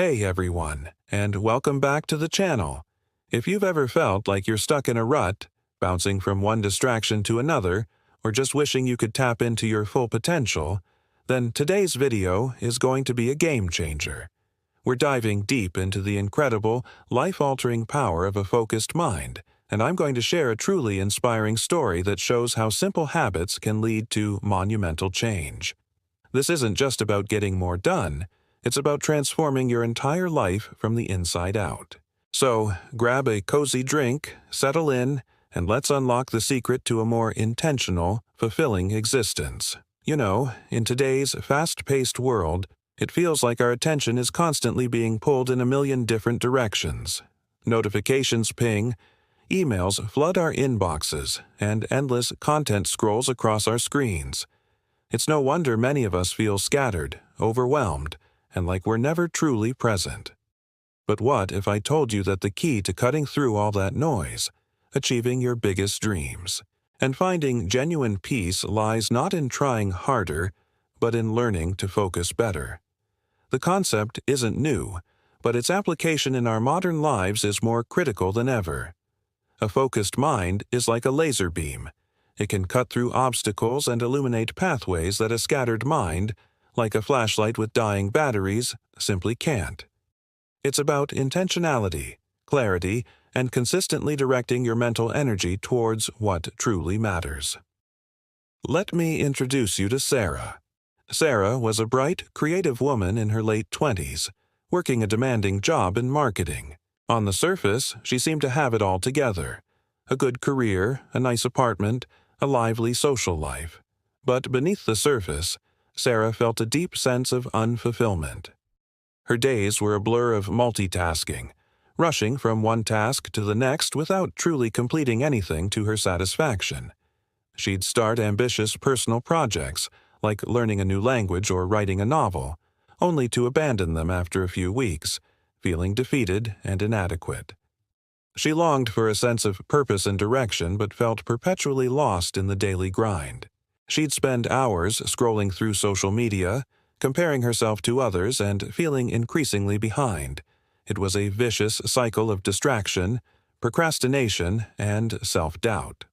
Hey everyone, and welcome back to the channel. If you've ever felt like you're stuck in a rut, bouncing from one distraction to another, or just wishing you could tap into your full potential, then today's video is going to be a game changer. We're diving deep into the incredible, life-altering power of a focused mind, and I'm going to share a truly inspiring story that shows how simple habits can lead to monumental change. This isn't just about getting more done. It's about transforming your entire life from the inside out. So, grab a cozy drink, settle in, and let's unlock the secret to a more intentional, fulfilling existence. You know, in today's fast-paced world, it feels like our attention is constantly being pulled in a million different directions. Notifications ping, emails flood our inboxes, and endless content scrolls across our screens. It's no wonder many of us feel scattered, overwhelmed, and like we're never truly present. But what if I told you that the key to cutting through all that noise, achieving your biggest dreams, and finding genuine peace lies not in trying harder, but in learning to focus better? The concept isn't new, but its application in our modern lives is more critical than ever. A focused mind is like a laser beam. It can cut through obstacles and illuminate pathways that a scattered mind, like a flashlight with dying batteries, simply can't. It's about intentionality, clarity, and consistently directing your mental energy towards what truly matters. Let me introduce you to Sarah. Sarah was a bright, creative woman in her late 20s, working a demanding job in marketing. On the surface, she seemed to have it all together: a good career, a nice apartment, a lively social life. But beneath the surface, Sarah felt a deep sense of unfulfillment. Her days were a blur of multitasking, rushing from one task to the next without truly completing anything to her satisfaction. She'd start ambitious personal projects, like learning a new language or writing a novel, only to abandon them after a few weeks, feeling defeated and inadequate. She longed for a sense of purpose and direction, but felt perpetually lost in the daily grind. She'd spend hours scrolling through social media, comparing herself to others and feeling increasingly behind. It was a vicious cycle of distraction, procrastination, and self-doubt.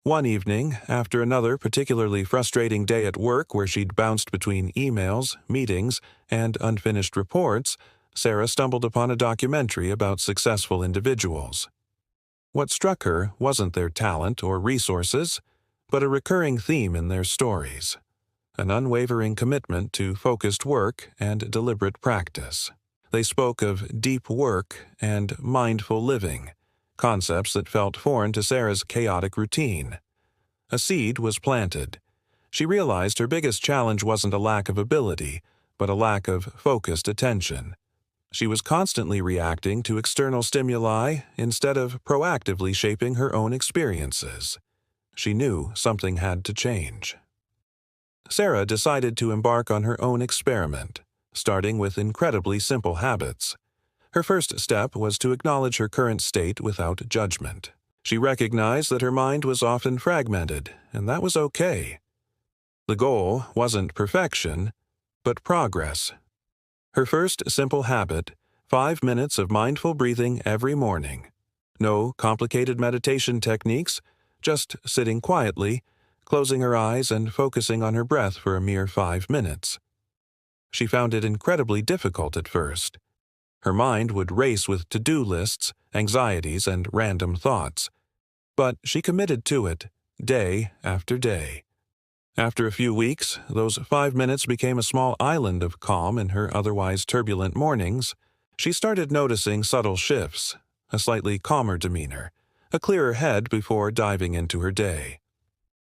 One evening, after another particularly frustrating day at work where she'd bounced between emails, meetings, and unfinished reports, Sarah stumbled upon a documentary about successful individuals. What struck her wasn't their talent or resources, but a recurring theme in their stories: an unwavering commitment to focused work and deliberate practice. They spoke of deep work and mindful living, concepts that felt foreign to Sarah's chaotic routine. A seed was planted. She realized her biggest challenge wasn't a lack of ability, but a lack of focused attention. She was constantly reacting to external stimuli instead of proactively shaping her own experiences. She knew something had to change. Sarah decided to embark on her own experiment, starting with incredibly simple habits. Her first step was to acknowledge her current state without judgment. She recognized that her mind was often fragmented, and that was okay. The goal wasn't perfection, but progress. Her first simple habit: 5 minutes of mindful breathing every morning. No complicated meditation techniques, just sitting quietly, closing her eyes and focusing on her breath for a mere 5 minutes. She found it incredibly difficult at first. Her mind would race with to-do lists, anxieties, and random thoughts. But she committed to it, day after day. After a few weeks, those 5 minutes became a small island of calm in her otherwise turbulent mornings. She started noticing subtle shifts: a slightly calmer demeanor, a clearer head before diving into her day.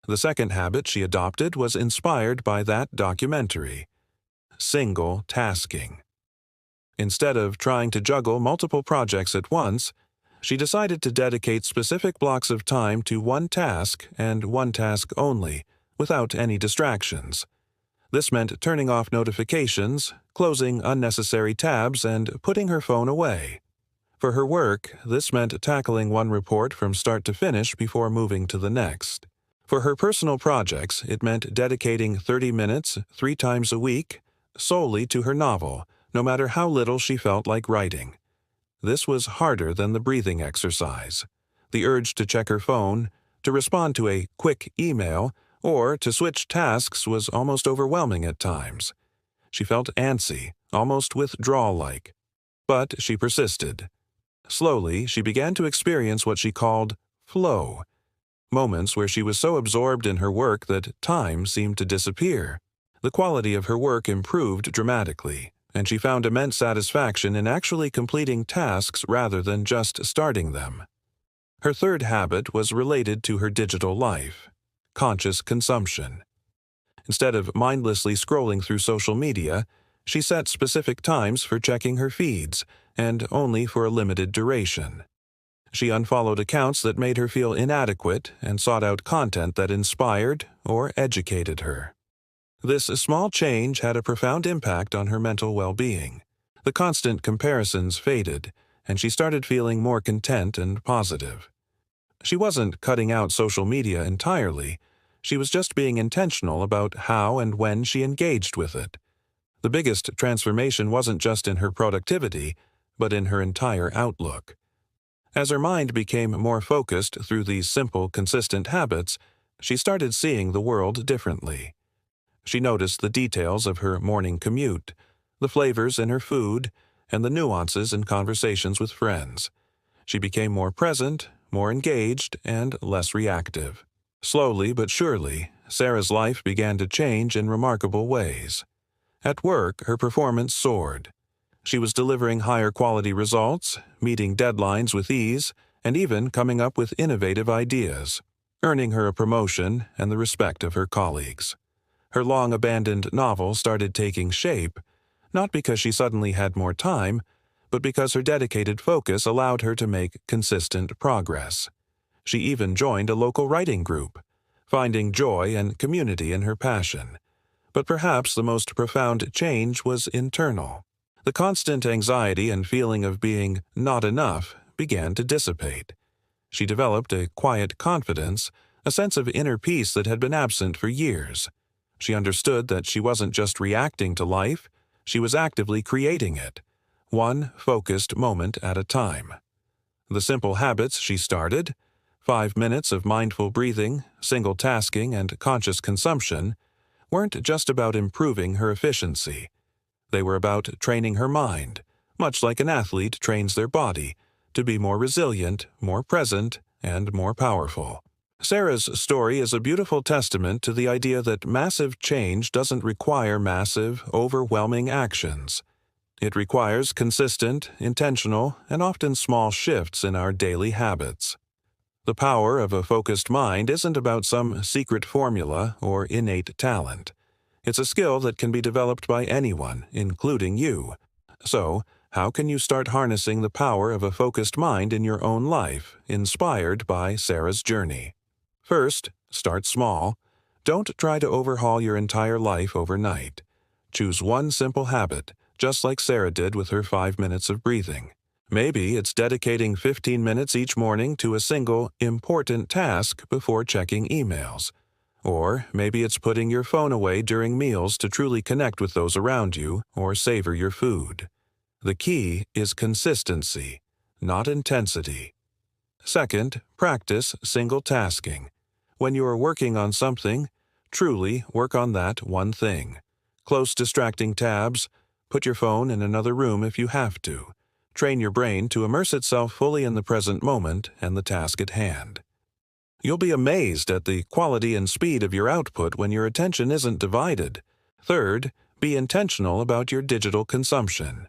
The second habit she adopted was inspired by that documentary: single tasking. Instead of trying to juggle multiple projects at once, she decided to dedicate specific blocks of time to one task and one task only, without any distractions. This meant turning off notifications, closing unnecessary tabs, and putting her phone away. For her work, this meant tackling one report from start to finish before moving to the next. For her personal projects, it meant dedicating 30 minutes 3 times a week solely to her novel, no matter how little she felt like writing. This was harder than the breathing exercise. The urge to check her phone, to respond to a quick email, or to switch tasks was almost overwhelming at times. She felt antsy, almost withdrawal-like. But she persisted. Slowly, she began to experience what she called flow, moments where she was so absorbed in her work that time seemed to disappear. The quality of her work improved dramatically, and she found immense satisfaction in actually completing tasks rather than just starting them. Her third habit was related to her digital life: conscious consumption. Instead of mindlessly scrolling through social media, she set specific times for checking her feeds, and only for a limited duration. She unfollowed accounts that made her feel inadequate and sought out content that inspired or educated her. This small change had a profound impact on her mental well-being. The constant comparisons faded, and she started feeling more content and positive. She wasn't cutting out social media entirely. She was just being intentional about how and when she engaged with it. The biggest transformation wasn't just in her productivity, but in her entire outlook. As her mind became more focused through these simple, consistent habits, she started seeing the world differently. She noticed the details of her morning commute, the flavors in her food, and the nuances in conversations with friends. She became more present, more engaged, and less reactive. Slowly but surely, Sarah's life began to change in remarkable ways. At work, her performance soared. She was delivering higher quality results, meeting deadlines with ease, and even coming up with innovative ideas, earning her a promotion and the respect of her colleagues. Her long-abandoned novel started taking shape, not because she suddenly had more time, but because her dedicated focus allowed her to make consistent progress. She even joined a local writing group, finding joy and community in her passion. But perhaps the most profound change was internal. The constant anxiety and feeling of being not enough began to dissipate. She developed a quiet confidence, a sense of inner peace that had been absent for years. She understood that she wasn't just reacting to life, she was actively creating it, one focused moment at a time. The simple habits she started, 5 minutes of mindful breathing, single tasking, and conscious consumption, weren't just about improving her efficiency. They were about training her mind, much like an athlete trains their body, to be more resilient, more present, and more powerful. Sarah's story is a beautiful testament to the idea that massive change doesn't require massive, overwhelming actions. It requires consistent, intentional, and often small shifts in our daily habits. The power of a focused mind isn't about some secret formula or innate talent. It's a skill that can be developed by anyone, including you. So, how can you start harnessing the power of a focused mind in your own life, inspired by Sarah's journey? First, start small. Don't try to overhaul your entire life overnight. Choose one simple habit, just like Sarah did with her 5 minutes of breathing. Maybe it's dedicating 15 minutes each morning to a single, important task before checking emails. Or maybe it's putting your phone away during meals to truly connect with those around you or savor your food. The key is consistency, not intensity. Second, practice single tasking. When you are working on something, truly work on that one thing. Close distracting tabs. Put your phone in another room if you have to. Train your brain to immerse itself fully in the present moment and the task at hand. You'll be amazed at the quality and speed of your output when your attention isn't divided. Third, be intentional about your digital consumption.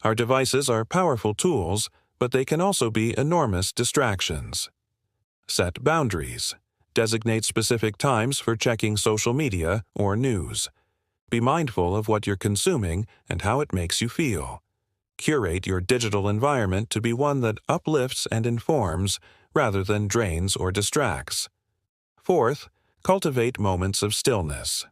Our devices are powerful tools, but they can also be enormous distractions. Set boundaries. Designate specific times for checking social media or news. Be mindful of what you're consuming and how it makes you feel. Curate your digital environment to be one that uplifts and informs, rather than drains or distracts. Fourth, cultivate moments of stillness.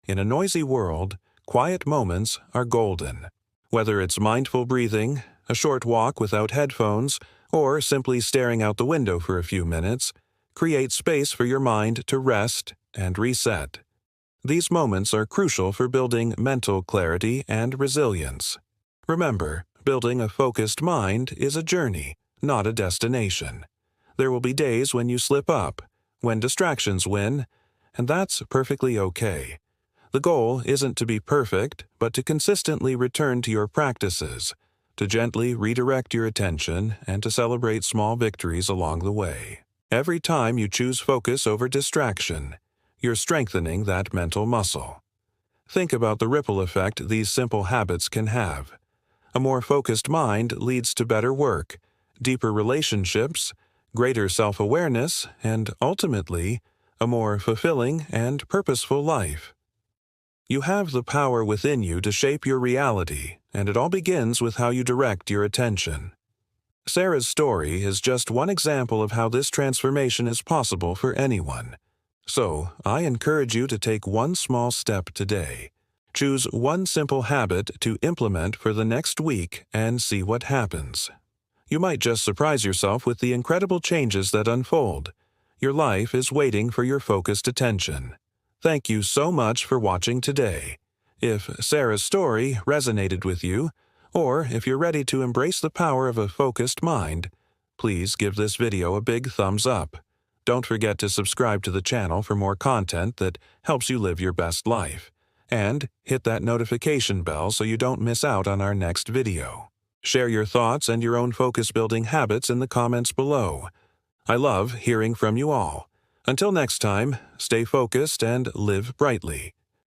In a noisy world, quiet moments are golden. Whether it's mindful breathing, a short walk without headphones, or simply staring out the window for a few minutes, create space for your mind to rest and reset. These moments are crucial for building mental clarity and resilience. Remember, building a focused mind is a journey, not a destination. There will be days when you slip up, when distractions win, and that's perfectly okay. The goal isn't to be perfect, but to consistently return to your practices, to gently redirect your attention, and to celebrate small victories along the way. Every time you choose focus over distraction, you're strengthening that mental muscle. Think about the ripple effect these simple habits can have. A more focused mind leads to better work, deeper relationships, greater self-awareness, and ultimately, a more fulfilling and purposeful life. You have the power within you to shape your reality, and it all begins with how you direct your attention. Sarah's story is just one example of how this transformation is possible for anyone. So, I encourage you to take one small step today. Choose one simple habit to implement for the next week and see what happens. You might just surprise yourself with the incredible changes that unfold. Your life is waiting for your focused attention. Thank you so much for watching today. If Sarah's story resonated with you, or if you're ready to embrace the power of a focused mind, please give this video a big thumbs up. Don't forget to subscribe to the channel for more content that helps you live your best life. And hit that notification bell so you don't miss out on our next video. Share your thoughts and your own focus-building habits in the comments below. I love hearing from you all. Until next time, stay focused and live brightly.